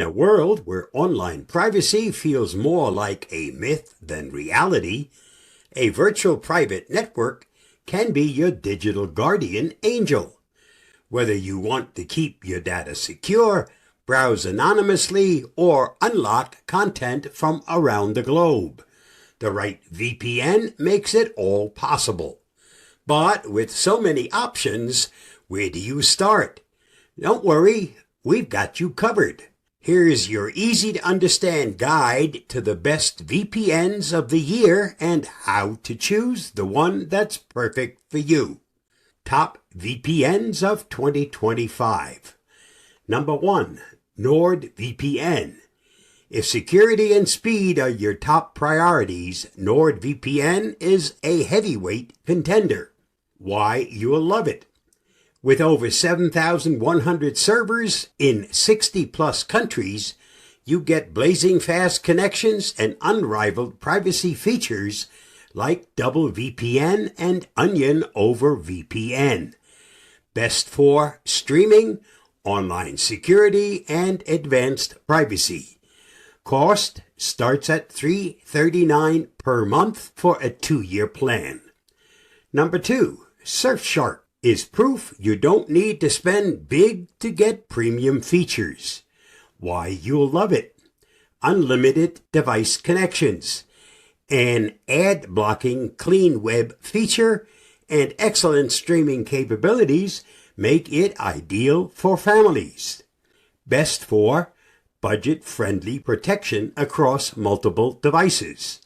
In a world where online privacy feels more like a myth than reality, a virtual private network can be your digital guardian angel. Whether you want to keep your data secure, browse anonymously, or unlock content from around the globe, the right VPN makes it all possible. But with so many options, where do you start? Don't worry, we've got you covered. Here's your easy-to-understand guide to the best VPNs of the year and how to choose the one that's perfect for you. Top VPNs of 2025. Number 1. NordVPN. If security and speed are your top priorities, NordVPN is a heavyweight contender. Why you'll love it. With over 7,100 servers in 60-plus countries, you get blazing fast connections and unrivaled privacy features like double VPN and Onion over VPN. Best for streaming, online security, and advanced privacy. Cost starts at $339 per month for a 2-year plan. Number 2, Surfshark is proof you don't need to spend big to get premium features. Why you'll love it. Unlimited device connections, an ad-blocking clean web feature, and excellent streaming capabilities make it ideal for families. Best for budget-friendly protection across multiple devices.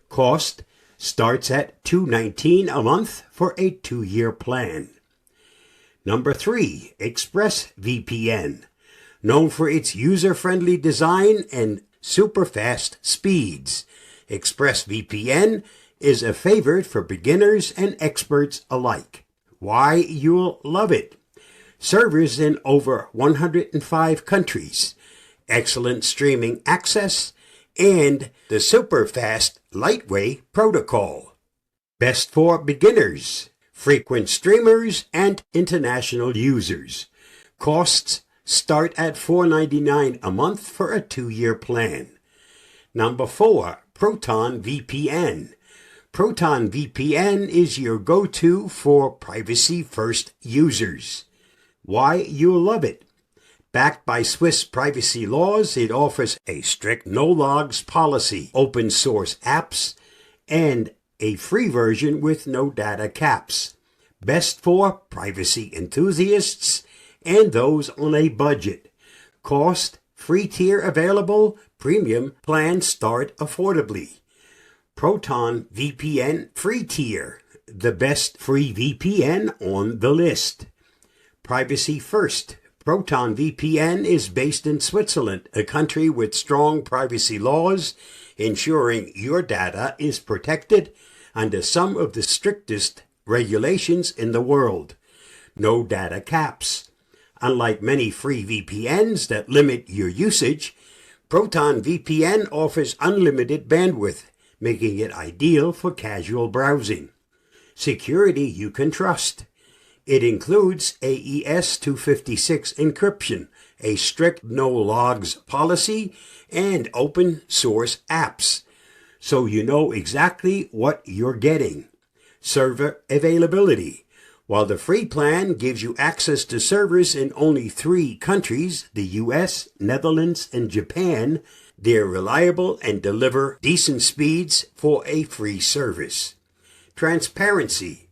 Cost starts at $219 a month for a 2-year plan. Number 3, ExpressVPN. Known for its user-friendly design and super-fast speeds, ExpressVPN is a favorite for beginners and experts alike. Why you'll love it. Servers in over 105 countries, excellent streaming access, and the super-fast Lightway protocol. Best for beginners, frequent streamers, and international users. Costs start at $499 a month for a 2-year plan. Number 4, Proton VPN. Proton VPN is your go-to for privacy-first users. Why you'll love it. Backed by Swiss privacy laws, it offers a strict no-logs policy, open-source apps, and a free version with no data caps. Best for privacy enthusiasts and those on a budget. Cost, free tier available, premium plans start affordably. Proton VPN free tier, the best free VPN on the list. Privacy first. Proton VPN is based in Switzerland, a country with strong privacy laws, ensuring your data is protected under some of the strictest regulations in the world. No data caps. Unlike many free VPNs that limit your usage, Proton VPN offers unlimited bandwidth, making it ideal for casual browsing. Security you can trust. It includes AES 256 encryption, a strict no-logs policy, and open-source apps, so you know exactly what you're getting. Server availability. While the free plan gives you access to servers in only 3 countries, the US, Netherlands, and Japan, they're reliable and deliver decent speeds for a free service. Transparency.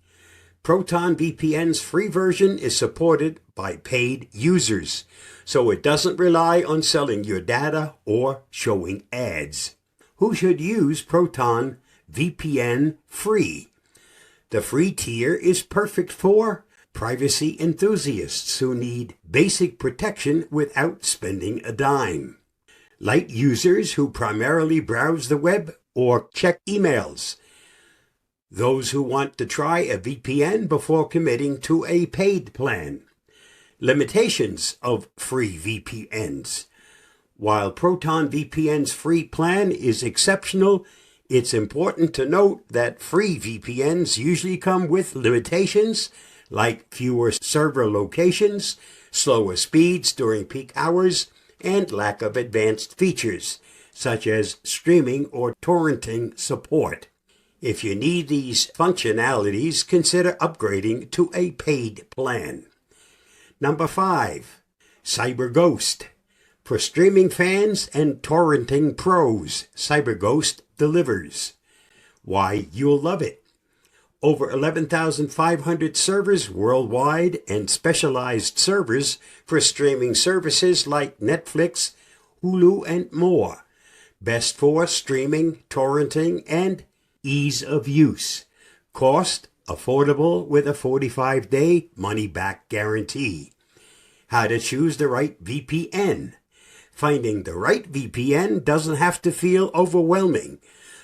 Proton VPN's free version is supported by paid users, so it doesn't rely on selling your data or showing ads. Who should use Proton VPN free? The free tier is perfect for privacy enthusiasts who need basic protection without spending a dime. Light users who primarily browse the web or check emails. Those who want to try a VPN before committing to a paid plan. Limitations of free VPNs. While Proton VPN's free plan is exceptional, it's important to note that free VPNs usually come with limitations like fewer server locations, slower speeds during peak hours, and lack of advanced features, such as streaming or torrenting support. If you need these functionalities, consider upgrading to a paid plan. Number 5. CyberGhost. For streaming fans and torrenting pros, CyberGhost delivers. Why you'll love it. Over 11,500 servers worldwide and specialized servers for streaming services like Netflix, Hulu, and more. Best for streaming, torrenting, and ease of use. Cost affordable with a 45-day money-back guarantee. How to choose the right VPN. Finding the right VPN doesn't have to feel overwhelming.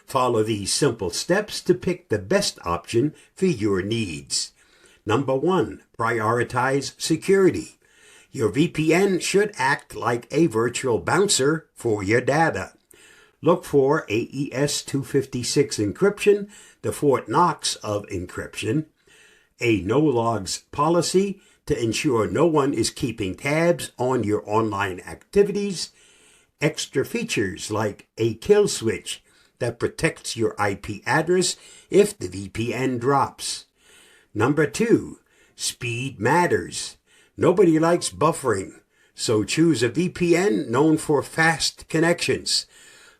Follow these simple steps to pick the best option for your needs. Number 1, prioritize security. Your VPN should act like a virtual bouncer for your data. Look for AES 256 encryption, the Fort Knox of encryption, a no-logs policy to ensure no one is keeping tabs on your online activities, extra features like a kill switch that protects your IP address if the VPN drops. Number 2, speed matters. Nobody likes buffering, so choose a VPN known for fast connections.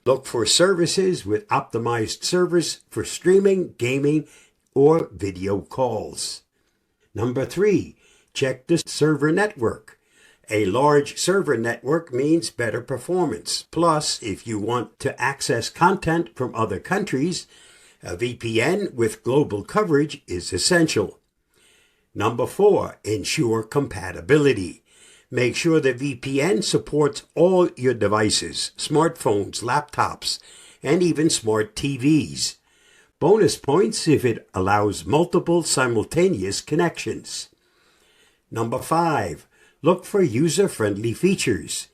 Look for services with optimized servers for streaming, gaming, or video calls. Number 3, check the server network. A large server network means better performance. Plus, if you want to access content from other countries, a VPN with global coverage is essential. Number 4, ensure compatibility. Make sure the VPN supports all your devices, smartphones, laptops, and even smart TVs. Bonus points if it allows multiple simultaneous connections. Number 5, look for user-friendly features.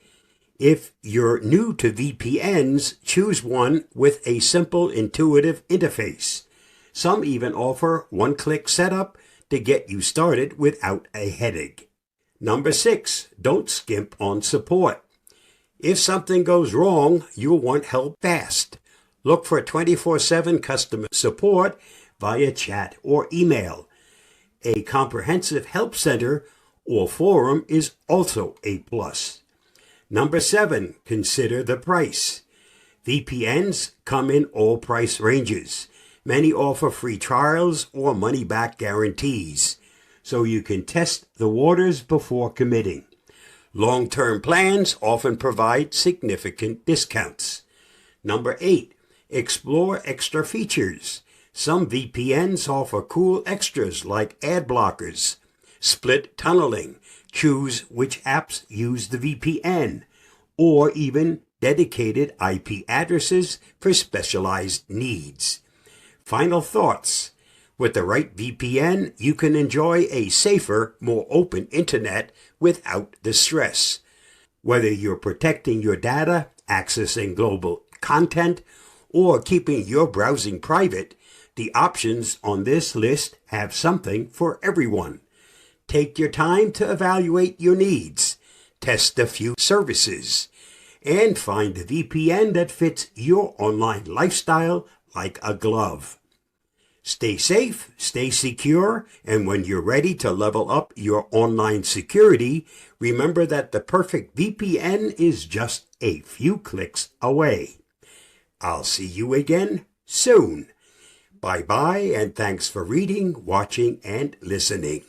If you're new to VPNs, choose one with a simple, intuitive interface. Some even offer one-click setup to get you started without a headache. Number 6, don't skimp on support. If something goes wrong, you'll want help fast. Look for 24/7 customer support via chat or email. A comprehensive help center or forum is also a plus. Number 7, consider the price. VPNs come in all price ranges. Many offer free trials or money-back guarantees, so you can test the waters before committing. Long-term plans often provide significant discounts. Number 8, explore extra features. Some VPNs offer cool extras like ad blockers, split tunneling, choose which apps use the VPN, or even dedicated IP addresses for specialized needs. Final thoughts. With the right VPN, you can enjoy a safer, more open internet without the stress. Whether you're protecting your data, accessing global content, or keeping your browsing private, the options on this list have something for everyone. Take your time to evaluate your needs, test a few services, and find a VPN that fits your online lifestyle like a glove. Stay safe, stay secure, and when you're ready to level up your online security, remember that the perfect VPN is just a few clicks away. I'll see you again soon. Bye-bye, and thanks for reading, watching, and listening.